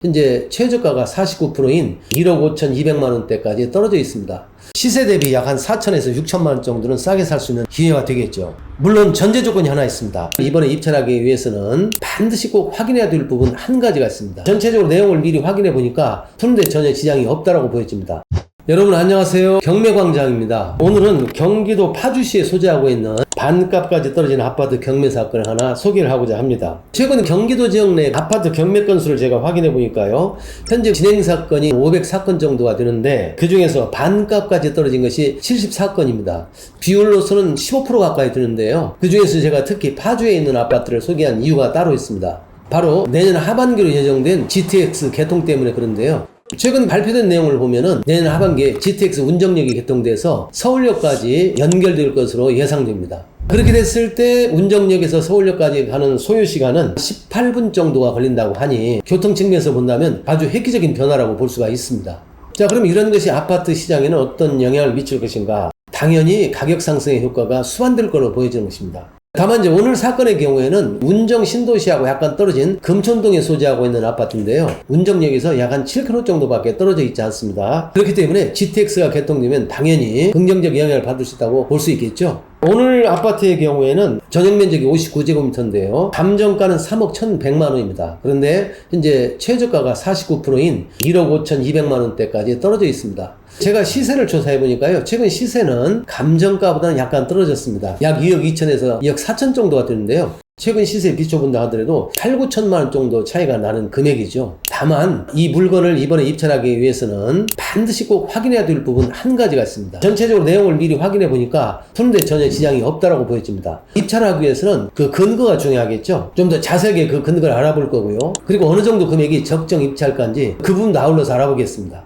현재 최저가가 49%인 1억 5,200만 원대까지 떨어져 있습니다. 시세 대비 약 한 4천에서 6천만 원 정도는 싸게 살 수 있는 기회가 되겠죠. 물론 전제 조건이 하나 있습니다. 이번에 입찰하기 위해서는 반드시 꼭 확인해야 될 부분 한 가지가 있습니다. 전체적으로 내용을 미리 확인해 보니까 푸는데 전혀 지장이 없다라고 보여집니다. 여러분 안녕하세요. 경매광장입니다. 오늘은 경기도 파주시에 소재하고 있는 반값까지 떨어진 아파트 경매 사건을 하나 소개를 하고자 합니다. 최근 경기도 지역 내 아파트 경매 건수를 제가 확인해 보니까요, 현재 진행 사건이 500사건 정도가 되는데 그 중에서 반값까지 떨어진 것이 74건입니다. 비율로서는 15% 가까이 되는데요, 그 중에서 제가 특히 파주에 있는 아파트를 소개한 이유가 따로 있습니다. 바로 내년 하반기로 예정된 GTX 개통 때문에 그런데요, 최근 발표된 내용을 보면은 내년 하반기에 GTX 운정역이 개통돼서 서울역까지 연결될 것으로 예상됩니다. 그렇게 됐을 때 운정역에서 서울역까지 가는 소요시간은 18분 정도가 걸린다고 하니 교통 측면에서 본다면 아주 획기적인 변화라고 볼 수가 있습니다. 자, 그럼 이런 것이 아파트 시장에는 어떤 영향을 미칠 것인가? 당연히 가격 상승의 효과가 수반될 것으로 보여지는 것입니다. 다만 이제 오늘 사건의 경우에는 운정 신도시하고 약간 떨어진 금천동에 소재하고 있는 아파트인데요, 운정역에서 약 한 7km 정도밖에 떨어져 있지 않습니다. 그렇기 때문에 GTX가 개통되면 당연히 긍정적 영향을 받을 수 있다고 볼 수 있겠죠. 오늘 아파트의 경우에는 전용면적이 59제곱미터인데요, 감정가는 3억 1,100만 원입니다. 그런데 현재 최저가가 49%인 1억 5,200만 원대까지 떨어져 있습니다. 제가 시세를 조사해 보니까요, 최근 시세는 감정가보다는 약간 떨어졌습니다. 약 2억 2천에서 2억 4천 정도가 되는데요, 최근 시세에 비춰본다 하더라도 8, 9천만 원 정도 차이가 나는 금액이죠. 다만 이 물건을 이번에 입찰하기 위해서는 반드시 꼭 확인해야 될 부분 한 가지가 있습니다. 전체적으로 내용을 미리 확인해 보니까 푸는데 전혀 지장이 없다라고 보여집니다. 입찰하기 위해서는 그 근거가 중요하겠죠. 좀 더 자세하게 그 근거를 알아볼 거고요, 그리고 어느 정도 금액이 적정 입찰가인지 그 부분도 아울러서 알아보겠습니다.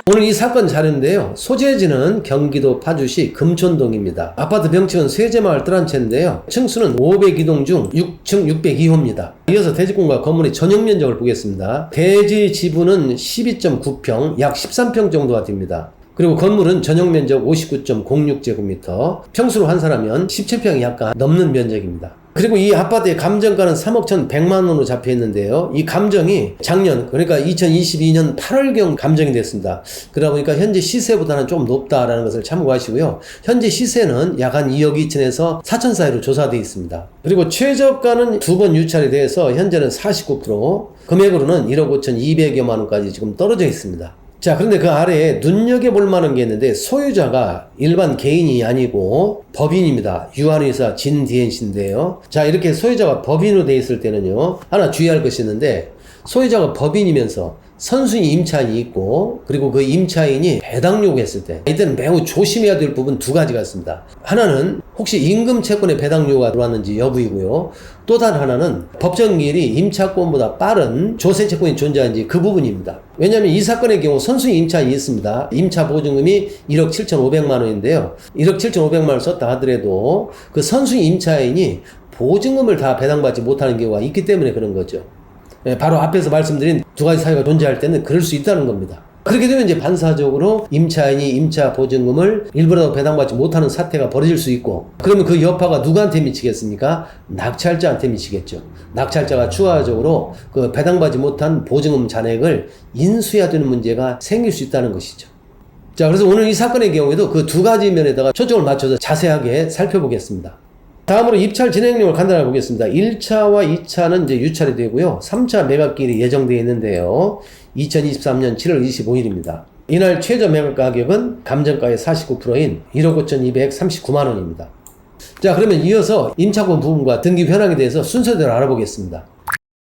오늘 이 사건 자료인데요, 소재지는 경기도 파주시 금천동입니다. 아파트 병칭은 세제마을 뜰한채인데요, 층수는 502동 중 6층 602호입니다. 이어서 대지권과 건물의 전용 면적을 보겠습니다. 대지 지분은 12.9평, 약 13평 정도가 됩니다. 그리고 건물은 전용 면적 59.06제곱미터, 평수로 환산하면 17평이 약간 넘는 면적입니다. 그리고 이 아파트의 감정가는 3억 1,100만 원으로 잡혀 있는데요, 이 감정이 작년, 그러니까 2022년 8월경 감정이 됐습니다. 그러다 보니까 현재 시세보다는 좀 높다라는 것을 참고하시고요, 현재 시세는 약 한 2억 2천에서 4천 사이로 조사되어 있습니다. 그리고 최저가는 두 번 유찰이 돼서 현재는 49%, 금액으로는 1억 5,200여만 원까지 지금 떨어져 있습니다. 자, 그런데 그 아래에 눈여겨볼 만한 게 있는데, 소유자가 일반 개인이 아니고 법인입니다. 유한의사 진DNC인데요. 자, 이렇게 소유자가 법인으로 되어 있을 때는요, 하나 주의할 것이 있는데, 소유자가 법인이면서 선순위 임차인이 있고, 그리고 그 임차인이 배당 요구했을 때, 이때는 매우 조심해야 될 부분 두 가지가 있습니다. 하나는 혹시 임금 채권에 배당 요구가 들어왔는지 여부이고요, 또 다른 하나는 법정기일이 임차권보다 빠른 조세 채권이 존재하는지 그 부분입니다. 왜냐하면 이 사건의 경우 선순위 임차인이 있습니다. 임차 보증금이 1억 7,500만 원인데요, 1억 7,500만 원을 썼다 하더라도 그 선순위 임차인이 보증금을 다 배당받지 못하는 경우가 있기 때문에 그런 거죠. 바로 앞에서 말씀드린 두 가지 사유가 존재할 때는 그럴 수 있다는 겁니다. 그렇게 되면 이제 반사적으로 임차인이 임차 보증금을 일부라도 배당받지 못하는 사태가 벌어질 수 있고, 그러면 그 여파가 누구한테 미치겠습니까? 낙찰자한테 미치겠죠. 낙찰자가 추가적으로 그 배당받지 못한 보증금 잔액을 인수해야 되는 문제가 생길 수 있다는 것이죠. 자, 그래서 오늘 이 사건의 경우에도 그 두 가지 면에다가 초점을 맞춰서 자세하게 살펴보겠습니다. 다음으로 입찰 진행 내용을 간단하게 보겠습니다. 1차와 2차는 이제 유찰이 되고요, 3차 매각기일이 예정되어 있는데요, 2023년 7월 25일입니다. 이날 최저 매각 가격은 감정가의 49%인 1억 5,239만 원입니다. 자, 그러면 이어서 임차권 부분과 등기 현황에 대해서 순서대로 알아보겠습니다.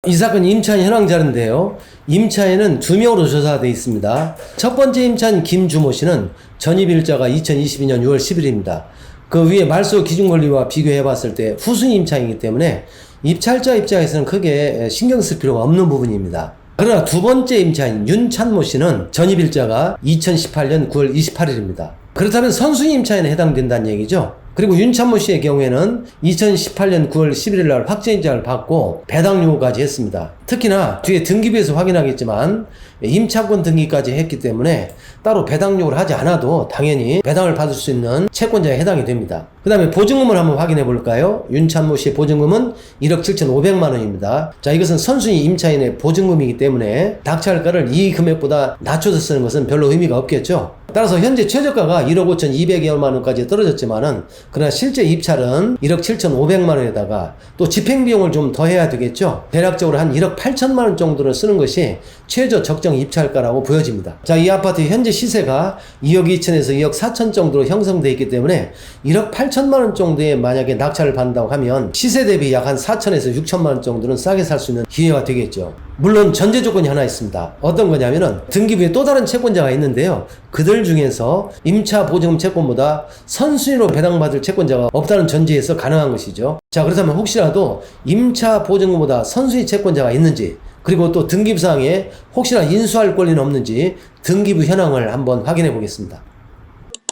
이 사건 임차인 현황 자료인데요, 임차인은 2명으로 조사되어 있습니다. 첫 번째 임차인 김주모 씨는 전입일자가 2022년 6월 10일입니다. 그 위에 말소 기준 권리와 비교해 봤을 때 후순위 임차이기 때문에 입찰자 입장에서는 크게 신경 쓸 필요가 없는 부분입니다. 그러나 두 번째 임차인 윤찬모 씨는 전입일자가 2018년 9월 28일입니다. 그렇다면 선순위 임차인에 해당된다는 얘기죠. 그리고 윤찬모 씨의 경우에는 2018년 9월 11일 날 확정인장을 받고 배당 요구까지 했습니다. 특히나 뒤에 등기부에서 확인하겠지만 임차권 등기까지 했기 때문에 따로 배당 요구를 하지 않아도 당연히 배당을 받을 수 있는 채권자에 해당이 됩니다. 그 다음에 보증금을 한번 확인해 볼까요? 윤찬모 씨의 보증금은 1억 7,500만 원입니다. 자, 이것은 선순위 임차인의 보증금이기 때문에 낙찰가를 이 금액보다 낮춰서 쓰는 것은 별로 의미가 없겠죠. 따라서 현재 최저가가 1억 5,200여만 원까지 떨어졌지만은 그러나 실제 입찰은 1억 7,500만 원에다가 또 집행비용을 좀 더해야 되겠죠. 대략적으로 한 1억 8천만 원 정도를 쓰는 것이 최저 적정 입찰가라고 보여집니다. 자, 이 아파트 현재 시세가 2억 2천에서 2억 4천 정도로 형성되어 있기 때문에 1억 8천만 원 정도에 만약에 낙찰을 받는다고 하면 시세 대비 약 한 4천에서 6천만 원 정도는 싸게 살 수 있는 기회가 되겠죠. 물론 전제 조건이 하나 있습니다. 어떤 거냐면은 등기부에 또 다른 채권자가 있는데요. 그들 중에서 임차 보증금 채권보다 선순위로 배당받을 채권자가 없다는 전제에서 가능한 것이죠. 자, 그렇다면 혹시라도 임차 보증금보다 선순위 채권자가 있는지, 그리고 또 등기부상에 혹시나 인수할 권리는 없는지 등기부 현황을 한번 확인해 보겠습니다.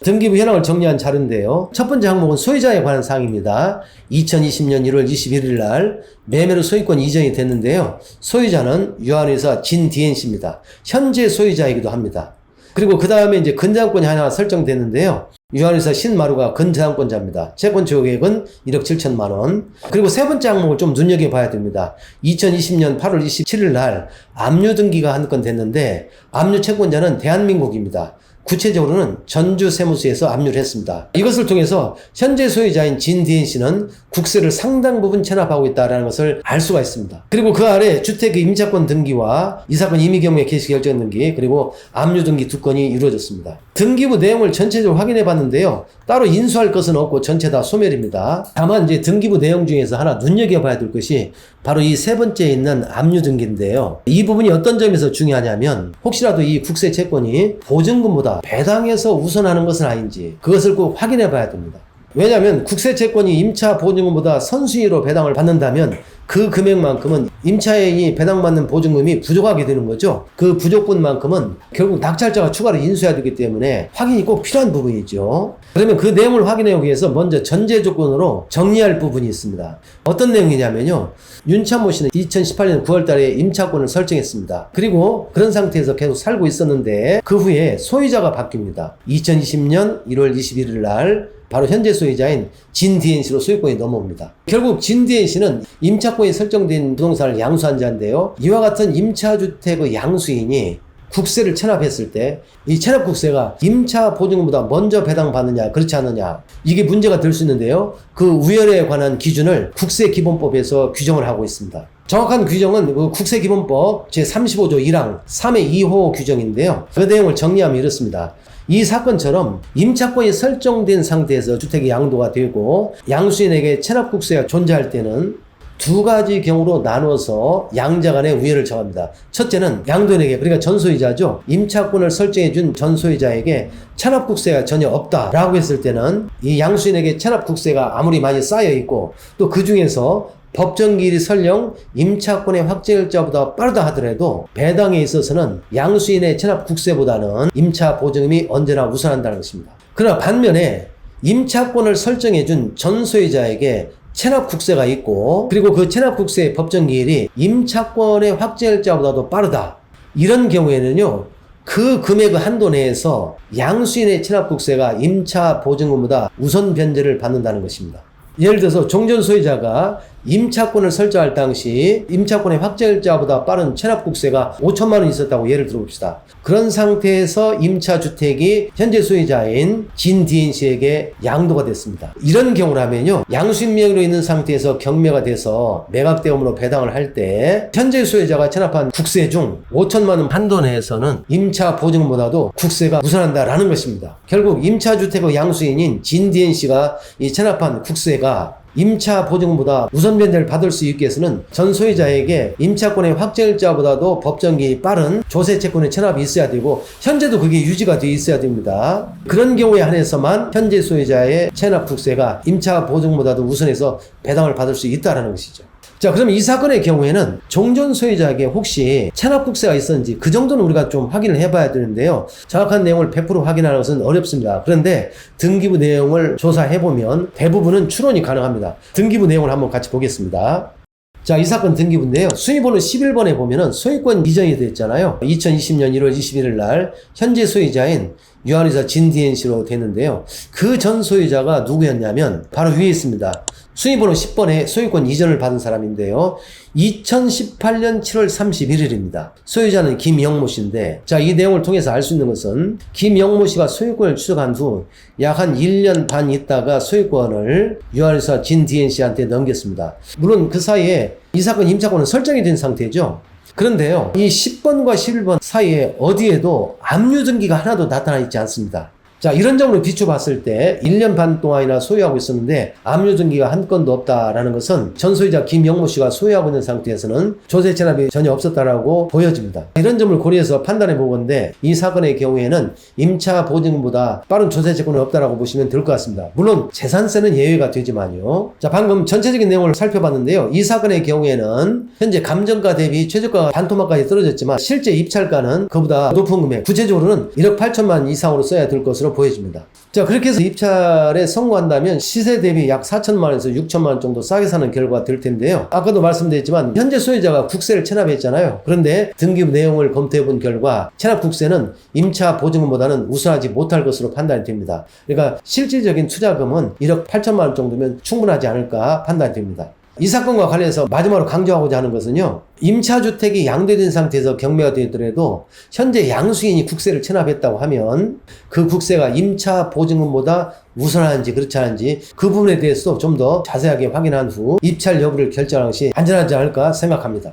등기부 현황을 정리한 자료인데요. 첫 번째 항목은 소유자에 관한 사항입니다. 2020년 1월 21일 날 매매로 소유권 이전이 됐는데요. 소유자는 유한회사 진DNC입니다. 현재 소유자이기도 합니다. 그리고 그 다음에 이제 근저당권이 하나 설정됐는데요. 유한회사 신마루가 근저당권자입니다. 채권 조회액은 1억 7천만 원. 그리고 세 번째 항목을 좀 눈여겨봐야 됩니다. 2020년 8월 27일 날 압류 등기가 한 건 됐는데 압류 채권자는 대한민국입니다. 구체적으로는 전주세무서에서 압류를 했습니다. 이것을 통해서 현재 소유자인 진DNC는 국세를 상당 부분 체납하고 있다는 것을 알 수가 있습니다. 그리고 그 아래 주택 임차권 등기와 이 사건 임의 경우에 개시 결정 등기, 그리고 압류 등기 두 건이 이루어졌습니다. 등기부 내용을 전체적으로 확인해 봤는데요. 따로 인수할 것은 없고 전체 다 소멸입니다. 다만 이제 등기부 내용 중에서 하나 눈여겨봐야 될 것이 바로 이 세 번째에 있는 압류 등기인데요. 이 부분이 어떤 점에서 중요하냐면 혹시라도 이 국세 채권이 보증금보다 배당에서 우선하는 것은 아닌지 그것을 꼭 확인해 봐야 됩니다. 왜냐하면 국세 채권이 임차 보증금보다 선순위로 배당을 받는다면 그 금액만큼은 임차인이 배당받는 보증금이 부족하게 되는 거죠. 그 부족분만큼은 결국 낙찰자가 추가로 인수해야 되기 때문에 확인이 꼭 필요한 부분이죠. 그러면 그 내용을 확인하기 위해서 먼저 전제 조건으로 정리할 부분이 있습니다. 어떤 내용이냐면요. 윤찬모 씨는 2018년 9월 달에 임차권을 설정했습니다. 그리고 그런 상태에서 계속 살고 있었는데 그 후에 소유자가 바뀝니다. 2020년 1월 21일 날 바로 현재 소유자인 진DNC로 소유권이 넘어옵니다. 결국 진DNC는 임차권이 설정된 부동산을 양수한 자인데요. 이와 같은 임차주택의 양수인이 국세를 체납했을 때 이 체납 국세가 임차 보증금보다 먼저 배당받느냐 그렇지 않느냐 이게 문제가 될 수 있는데요. 그 우열에 관한 기준을 국세기본법에서 규정을 하고 있습니다. 정확한 규정은 그 국세기본법 제35조 1항 3의 2호 규정인데요. 그 내용을 정리하면 이렇습니다. 이 사건처럼 임차권이 설정된 상태에서 주택이 양도가 되고 양수인에게 체납국세가 존재할 때는 두 가지 경우로 나눠서 양자 간의 우열을 정합니다. 첫째는 양도인에게, 그러니까 전소유자죠. 임차권을 설정해준 전소유자에게 체납국세가 전혀 없다라고 했을 때는 이 양수인에게 체납국세가 아무리 많이 쌓여있고 또 그 중에서 법정기일이 설령 임차권의 확정일자보다 빠르다 하더라도 배당에 있어서는 양수인의 체납국세보다는 임차 보증금이 언제나 우선한다는 것입니다. 그러나 반면에 임차권을 설정해준 전소유자에게 체납국세가 있고 그리고 그 체납국세의 법정기일이 임차권의 확정일자보다도 빠르다. 이런 경우에는요. 그 금액의 한도 내에서 양수인의 체납국세가 임차 보증금보다 우선 변제를 받는다는 것입니다. 예를 들어서 종전 소유자가 임차권을 설정할 당시 임차권의 확정일자보다 빠른 체납국세가 5천만 원 있었다고 예를 들어봅시다. 그런 상태에서 임차주택이 현재 소유자인 진DNC에게 양도가 됐습니다. 이런 경우라면요. 양수인명의로 있는 상태에서 경매가 돼서 매각대금으로 배당을 할 때 현재 소유자가 체납한 국세 중 5천만 원 한도 내에서는 임차 보증금보다도 국세가 우선한다라는 것입니다. 결국 임차주택의 양수인인 진DNC가 이 체납한 국세가 임차 보증금보다 우선 변제를 받을 수 있기 위해서는 전 소유자에게 임차권의 확정일자보다도 법정기일이 빠른 조세채권의 체납이 있어야 되고 현재도 그게 유지가 되어 있어야 됩니다. 그런 경우에 한해서만 현재 소유자의 체납 국세가 임차 보증금보다도 우선해서 배당을 받을 수 있다는 것이죠. 자, 그럼 이 사건의 경우에는 종전 소유자에게 혹시 체납국세가 있었는지 그 정도는 우리가 좀 확인을 해봐야 되는데요. 정확한 내용을 100% 확인하는 것은 어렵습니다. 그런데 등기부 내용을 조사해보면 대부분은 추론이 가능합니다. 등기부 내용을 한번 같이 보겠습니다. 자, 이 사건 등기부인데요. 수의번호 11번에 보면은 소유권 이전이 됐잖아요. 2020년 1월 21일 날 현재 소유자인 유한의사 진DNC로 됐는데요. 그 전 소유자가 누구였냐면 바로 위에 있습니다. 수의번호 10번에 소유권 이전을 받은 사람인데요. 2018년 7월 31일입니다. 소유자는 김영모 씨인데, 자, 이 내용을 통해서 알 수 있는 것은 김영모 씨가 소유권을 취득한 후 약 한 1년 반 있다가 소유권을 유한의사 진DNC한테 넘겼습니다. 물론 그 사이에 이 사건 임차권은 설정이 된 상태죠. 그런데요, 이 10번과 11번 사이에 어디에도 압류 등기가 하나도 나타나 있지 않습니다. 자, 이런 점으로 비춰봤을 때 1년 반 동안이나 소유하고 있었는데 압류 등기가 한 건도 없다라는 것은 전 소유자 김영모 씨가 소유하고 있는 상태에서는 조세 체납이 전혀 없었다라고 보여집니다. 이런 점을 고려해서 판단해 보건데 이 사건의 경우에는 임차 보증금보다 빠른 조세 채권은 없다라고 보시면 될 것 같습니다. 물론 재산세는 예외가 되지만요. 자, 방금 전체적인 내용을 살펴봤는데요. 이 사건의 경우에는 현재 감정가 대비 최저가가 반토막까지 떨어졌지만 실제 입찰가는 그보다 높은 금액, 구체적으로는 1억 8천만 이상으로 써야 될 것으로 보여집니다. 자, 그렇게 해서 입찰에 성공한다면 시세 대비 약 4천만 원에서 6천만 원 정도 싸게 사는 결과가 될 텐데요. 아까도 말씀드렸지만 현재 소유자가 국세를 체납했잖아요. 그런데 등기부 내용을 검토해 본 결과 체납 국세는 임차 보증금보다는 우선하지 못할 것으로 판단이 됩니다. 그러니까 실질적인 투자금은 1억 8천만 원 정도면 충분하지 않을까 판단이 됩니다. 이 사건과 관련해서 마지막으로 강조하고자 하는 것은요. 임차주택이 양도된 상태에서 경매가 되더라도 현재 양수인이 국세를 체납했다고 하면 그 국세가 임차 보증금보다 우선하는지 그렇지 않은지 그 부분에 대해서 좀 더 자세하게 확인한 후 입찰 여부를 결정하는 것이 안전하지 않을까 생각합니다.